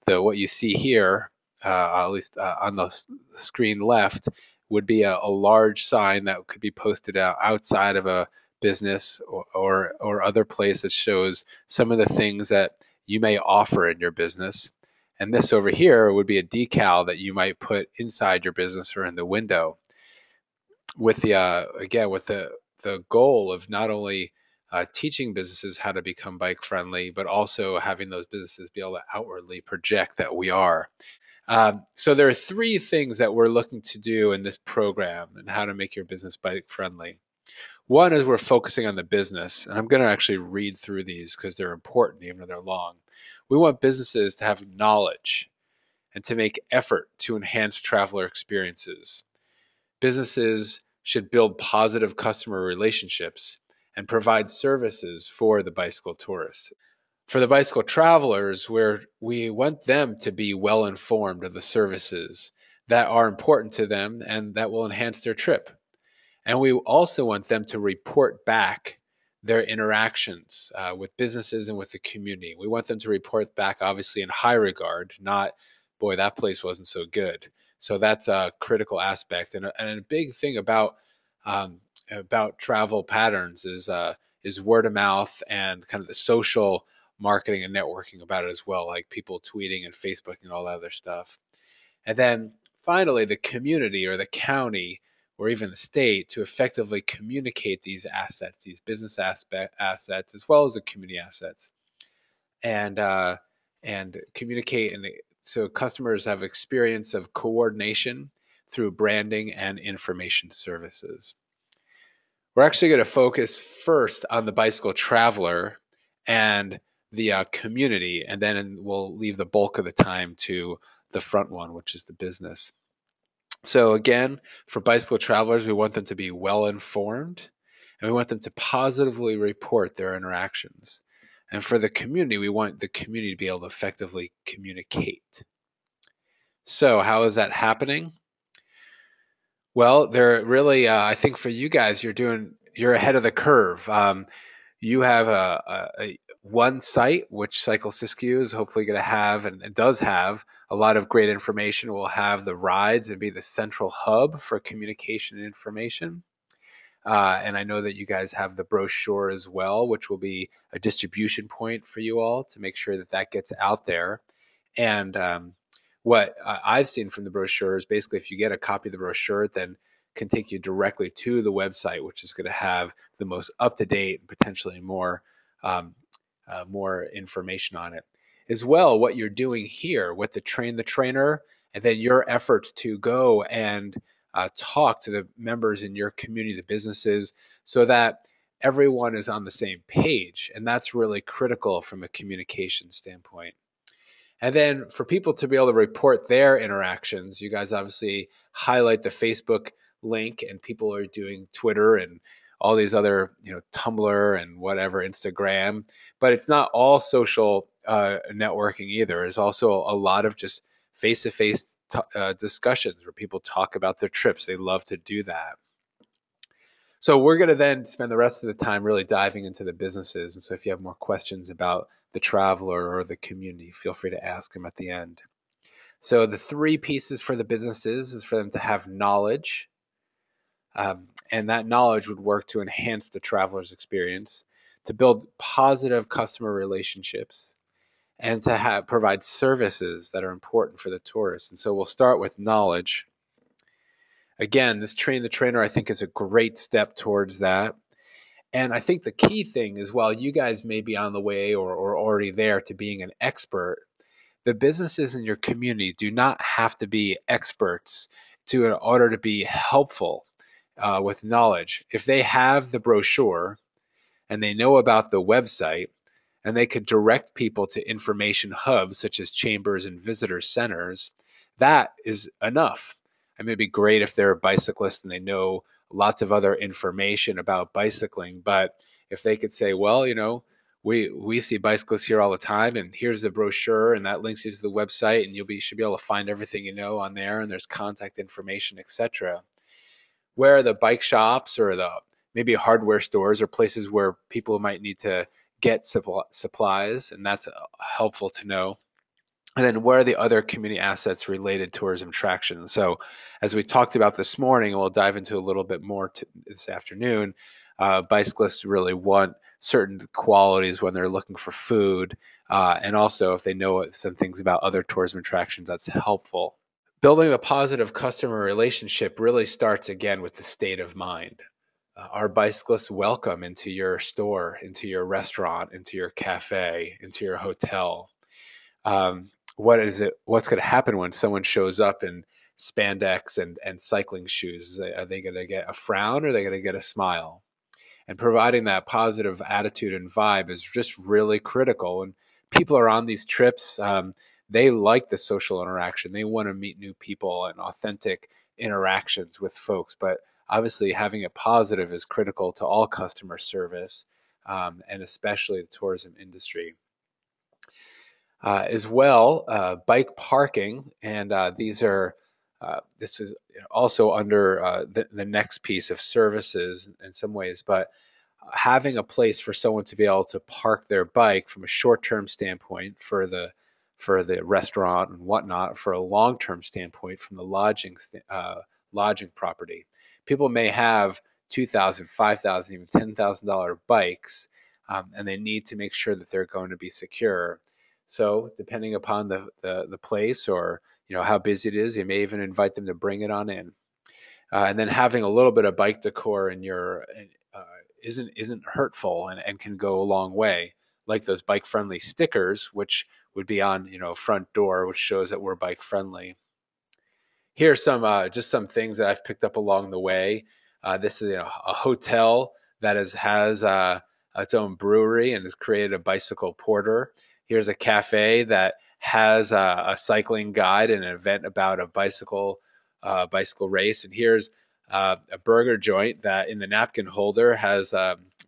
what you see here, at least on the screen left, would be a large sign that could be posted outside of a business or other place that shows some of the things that you may offer in your business. And this over here would be a decal that you might put inside your business or in the window, with the again with the goal of not only teaching businesses how to become bike friendly, but also having those businesses be able to outwardly project that we are. So there are three things that we're looking to do in this program and how to make your business bike friendly. One is we're focusing on the business, and I'm going to actually read through these because they're important, even though they're long. We want businesses to have knowledge and to make effort to enhance traveler experiences. Businesses should build positive customer relationships and provide services for the bicycle tourists. For the bicycle travelers, where we want them to be well informed of the services that are important to them and that will enhance their trip. And we also want them to report back their interactions with businesses and with the community. We want them to report back, obviously, in high regard, not, boy, that place wasn't so good. So that's a critical aspect. And a big thing about travel patterns is word of mouth and kind of the social marketing and networking about it as well, like people tweeting and Facebook and all that other stuff. And then finally, the community or the county or even the state to effectively communicate these assets, these business assets, as well as the community assets, and communicate, and so customers have experience of coordination through branding and information services. We're actually going to focus first on the bicycle traveler and the community, and then we'll leave the bulk of the time to the front one, which is the business. So again, for bicycle travelers, we want them to be well informed, and we want them to positively report their interactions. And for the community, we want the community to be able to effectively communicate. So how is that happening? Well, they're really, I think for you guys, you're ahead of the curve. You have one site, which Cycle Siskiyou is hopefully going to have, and it does have a lot of great information. We'll have the rides and be the central hub for communication and information. And I know that you guys have the brochure as well, which will be a distribution point for you all to make sure that that gets out there. And what I've seen from the brochure is basically if you get a copy of the brochure, it then can take you directly to the website, which is going to have the most up-to-date and potentially more information on it. As well, what you're doing here with the Train the Trainer, and then your efforts to go and talk to the members in your community, the businesses, so that everyone is on the same page. And that's really critical from a communication standpoint. And then for people to be able to report their interactions, you guys obviously highlight the Facebook link, and people are doing Twitter and all these other, Tumblr and whatever, Instagram. But it's not all social networking either. There's also a lot of just face-to-face discussions where people talk about their trips. They love to do that. So we're going to then spend the rest of the time really diving into the businesses. And so if you have more questions about the traveler or the community, feel free to ask them at the end. So the three pieces for the businesses is for them to have knowledge, and that knowledge would work to enhance the traveler's experience, to build positive customer relationships, and to provide services that are important for the tourists. And so we'll start with knowledge. Again, this Train the Trainer, I think, is a great step towards that. And I think the key thing is, while you guys may be on the way or already there to being an expert, the businesses in your community do not have to be experts in order to be helpful with knowledge. If they have the brochure and they know about the website, and they could direct people to information hubs such as chambers and visitor centers, that is enough. I mean, it'd be great if they're a bicyclist and they know lots of other information about bicycling, but if they could say, well, we see bicyclists here all the time, and here's the brochure, and that links you to the website, and should be able to find everything on there, and there's contact information, etc. Where the bike shops or the maybe hardware stores or places where people might need to get supplies, and that's helpful to know. And then what are the other community assets related tourism attractions? So, as we talked about this morning, and we'll dive into a little bit more this afternoon, bicyclists really want certain qualities when they're looking for food, and also if they know some things about other tourism attractions, that's helpful. Building a positive customer relationship really starts again with the state of mind. Are bicyclists welcome into your store, into your restaurant, into your cafe, into your hotel? What is it? What's going to happen when someone shows up in spandex and cycling shoes? Are they going to get a frown or are they going to get a smile? And providing that positive attitude and vibe is just really critical. When people are on these trips, they like the social interaction. They want to meet new people and authentic interactions with folks. But obviously, having it positive is critical to all customer service, and especially the tourism industry. As well, bike parking, and these are this is also under the next piece of services in some ways, but having a place for someone to be able to park their bike from a short-term standpoint for the restaurant and whatnot, for a long-term standpoint from the lodging property. People may have 2,000, 5,000, even $10,000 bikes, and they need to make sure that they're going to be secure. So depending upon the place or how busy it is, you may even invite them to bring it on in. And then having a little bit of bike decor in your uh, isn't hurtful and can go a long way. Like those bike friendly stickers, which would be on front door, which shows that we're bike friendly. Here are some just some things that I've picked up along the way. This is a hotel that has its own brewery and has created a bicycle porter. Here's a cafe that has a cycling guide and an event about a bicycle race. And here's a burger joint that in the napkin holder has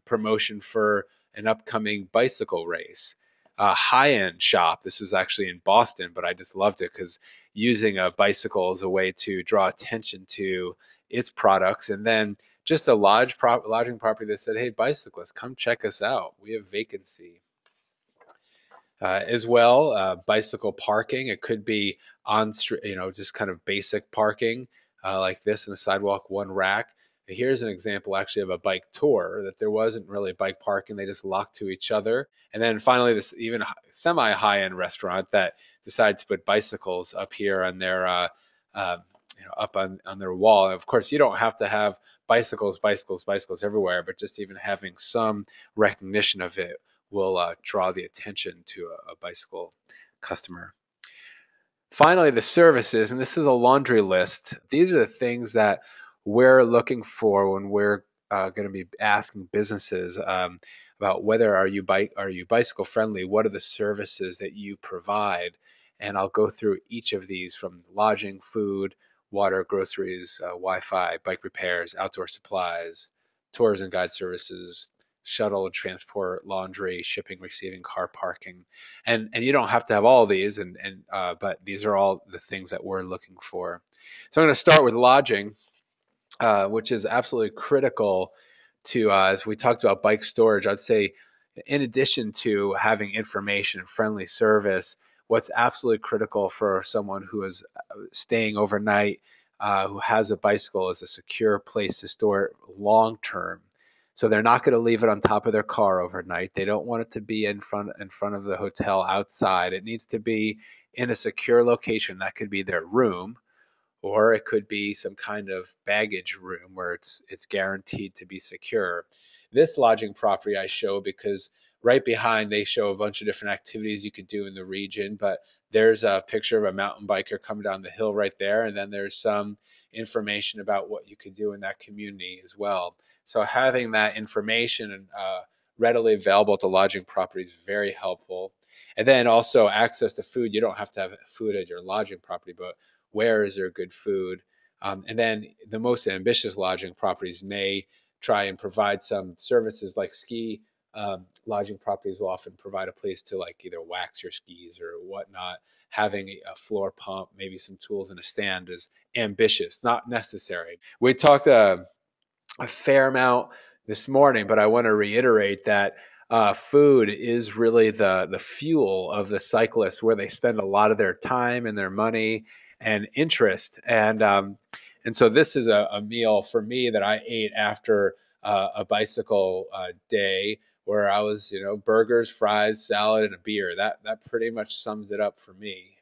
promotion for an upcoming bicycle race. A high-end shop. This was actually in Boston, but I just loved it because using a bicycle as a way to draw attention to its products. And then just a lodging property that said, hey, bicyclists, come check us out. We have vacancy. As well, bicycle parking. It could be on street, just kind of basic parking like this in the sidewalk, one rack. Here's an example actually of a bike tour that there wasn't really bike parking. They just locked to each other. And then finally, this even semi high end restaurant that decided to put bicycles up here on their, uh, up on their wall. And of course, you don't have to have bicycles everywhere, but just even having some recognition of it will draw the attention to a bicycle customer. Finally, the services, and this is a laundry list. These are the things that we're looking for when we're going to be asking businesses about whether are you bicycle friendly. What are the services that you provide? And I'll go through each of these from lodging, food, water, groceries, Wi-Fi, bike repairs, outdoor supplies, tours and guide services, shuttle and transport, laundry, shipping, receiving, car parking, and you don't have to have all of these, and but these are all the things that we're looking for. So I'm going to start with lodging, which is absolutely critical to as we talked about bike storage. I'd say in addition to having information and friendly service, what's absolutely critical for someone who is staying overnight, who has a bicycle, is a secure place to store it long term. So they're not going to leave it on top of their car overnight. They don't want it to be in front of the hotel outside. It needs to be in a secure location. That could be their room, or it could be some kind of baggage room where it's guaranteed to be secure. This lodging property I show because right behind they show a bunch of different activities you could do in the region, but there's a picture of a mountain biker coming down the hill right there, and then there's some information about what you could do in that community as well. So having that information readily available at the lodging property is very helpful. And then also access to food. You don't have to have food at your lodging property, but where is there good food? And then the most ambitious lodging properties may try and provide some services like ski lodging properties will often provide a place to like either wax your skis or whatnot. Having a floor pump, maybe some tools and a stand is ambitious, not necessary. We talked a fair amount this morning, but I want to reiterate that food is really the fuel of the cyclists, where they spend a lot of their time and their money and interest. And so this is a meal for me that I ate after a bicycle day, where I was, burgers, fries, salad, and a beer. That pretty much sums it up for me.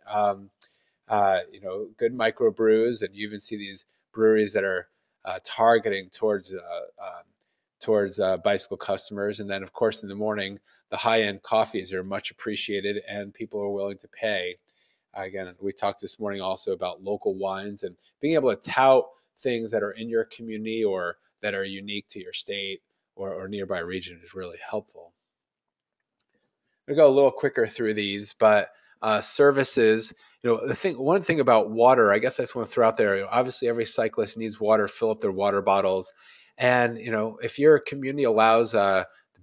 Good microbrews, and you even see these breweries that are targeting towards bicycle customers. And then, of course, in the morning, the high-end coffees are much appreciated, and people are willing to pay. Again, we talked this morning also about local wines, and being able to tout things that are in your community or that are unique to your state or nearby region is really helpful. I'll go a little quicker through these, but services. One thing about water, I guess I just want to throw out there. Obviously, every cyclist needs water. Fill up their water bottles, and if your community allows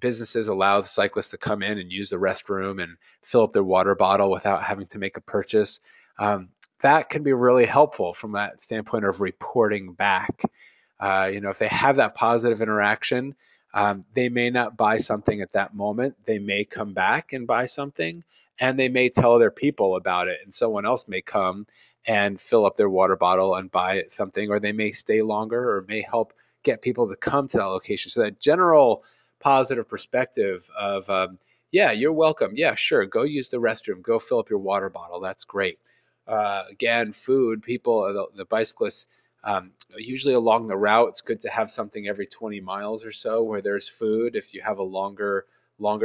businesses allow the cyclists to come in and use the restroom and fill up their water bottle without having to make a purchase. That can be really helpful from that standpoint of reporting back. If they have that positive interaction, they may not buy something at that moment. They may come back and buy something, and they may tell other people about it, and someone else may come and fill up their water bottle and buy something, or they may stay longer or may help get people to come to that location. So that general positive perspective of, yeah, you're welcome. Yeah, sure. Go use the restroom. Go fill up your water bottle. That's great. Again, food, people, the bicyclists, usually along the route, it's good to have something every 20 miles or so where there's food. If you have a longer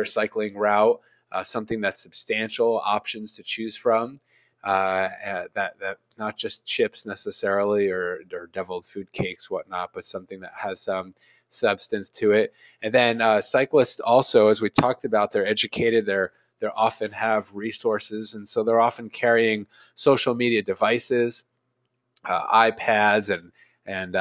cycling route, something that's substantial, options to choose from. That not just chips necessarily or deviled food cakes, whatnot, but something that has some substance to it. And then cyclists also, as we talked about, they're educated. They often have resources, and so they're often carrying social media devices, iPads and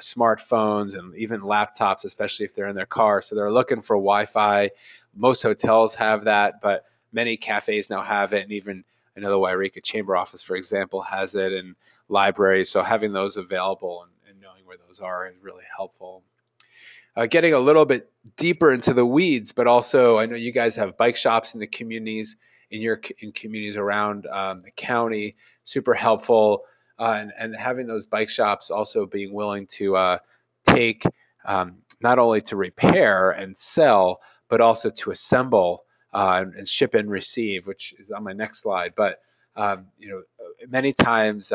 smartphones and even laptops, especially if they're in their car. So they're looking for Wi-Fi. Most hotels have that, but many cafes now have it, and even I know the Wairika Chamber Office, for example, has it, and libraries. So having those available and knowing where those are is really helpful. Getting a little bit deeper into the weeds, but also I know you guys have bike shops in the communities in communities around the county. Super helpful, and having those bike shops also being willing to take not only to repair and sell, but also to assemble and ship and receive, which is on my next slide. But many times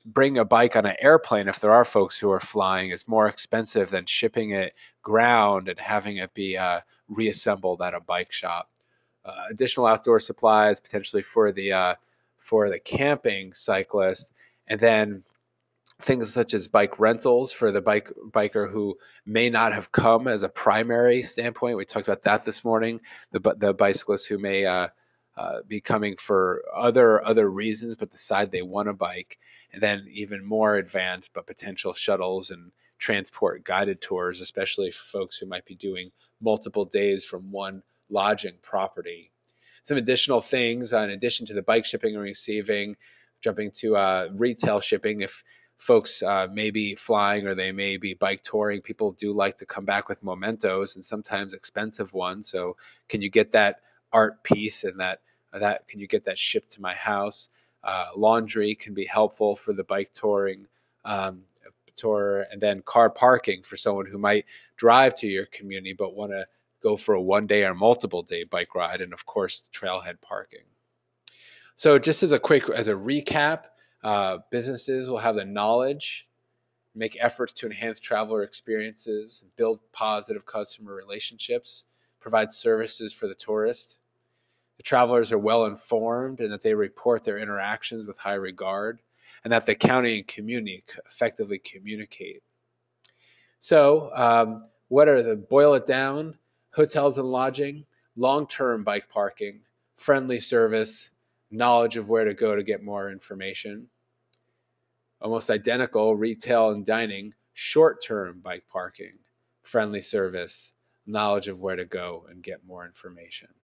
bring a bike on an airplane, if there are folks who are flying, is more expensive than shipping it ground and having it be reassembled at a bike shop. Additional outdoor supplies potentially for the camping cyclist, and then things such as bike rentals for the biker who may not have come as a primary standpoint. We talked about that this morning. The bicyclists who may be coming for other reasons, but decide they want a bike, and then even more advanced, but potential shuttles and transport guided tours, especially for folks who might be doing multiple days from one lodging property. Some additional things, in addition to the bike shipping and receiving, jumping to retail shipping. If folks may be flying or they may be bike touring, people do like to come back with mementos, and sometimes expensive ones. So can you get that art piece and that can you get that shipped to my house? Laundry can be helpful for the bike touring tour, and then car parking for someone who might drive to your community but want to go for a 1 day or multiple day bike ride, and of course trailhead parking. So just as a recap, businesses will have the knowledge, make efforts to enhance traveler experiences, build positive customer relationships, provide services for the tourist. The travelers are well informed and that they report their interactions with high regard, and that the county and community effectively communicate. So, what are the boil it down? Hotels and lodging, long-term bike parking, friendly service, knowledge of where to go to get more information. Almost identical, retail and dining, short-term bike parking, friendly service, knowledge of where to go and get more information.